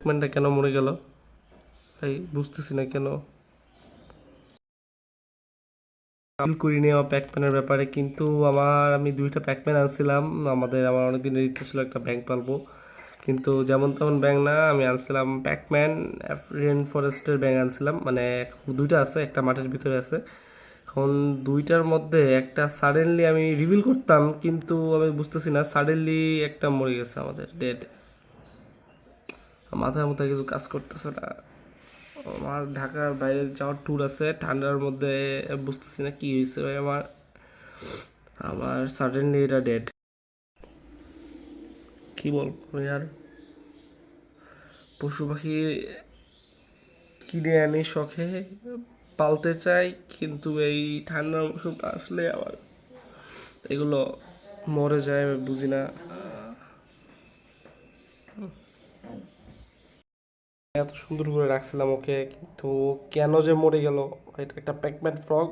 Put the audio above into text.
প্যাকম্যানটা কেন মরে গেল ভাই, বুঝতেছি না কেন। ফিল করিনি আমার প্যাকম্যানের ব্যাপারে, কিন্তু আমি দুইটা প্যাকম্যান আনছিলাম। আমার অনেক দিনের ইচ্ছা ছিল একটা ব্যাংক পালবো, কিন্তু যেমন তেমন ব্যাংক না, আমি আনছিলাম প্যাকম্যান। রেন ফরেস্টের ব্যাংক আনছিলাম, মানে দুইটা আছে, একটা মাঠের ভিতরে আছে। এখন দুইটার মধ্যে একটা সাডেনলি আমি রিভিল করতাম, কিন্তু আমি বুঝতেছি না, সাডেনলি একটা মরে গেছে আমাদের, ডেড। মাথায় মাথায় কিছু কাজ করতেছে না। আমার ঢাকার বাইরে যাওয়ার ট্যুর আছে ঠান্ডার মধ্যে, বুঝতেছি না কি হয়েছে ভাই আমার। আমার সাডেনলি এটা ডেড। কি বলবো আর, পশু পাখি কিনে আনি শখে, পালতে চাই, কিন্তু এই ঠান্ডার মৌসুমটা আসলে আবার এগুলো মরে যায়, আমি বুঝি না। এত সুন্দর করে রাখছিলাম ওকে, কিন্তু কেন যে মরে গেল। এটা একটা প্যাকম্যান ফ্রগ,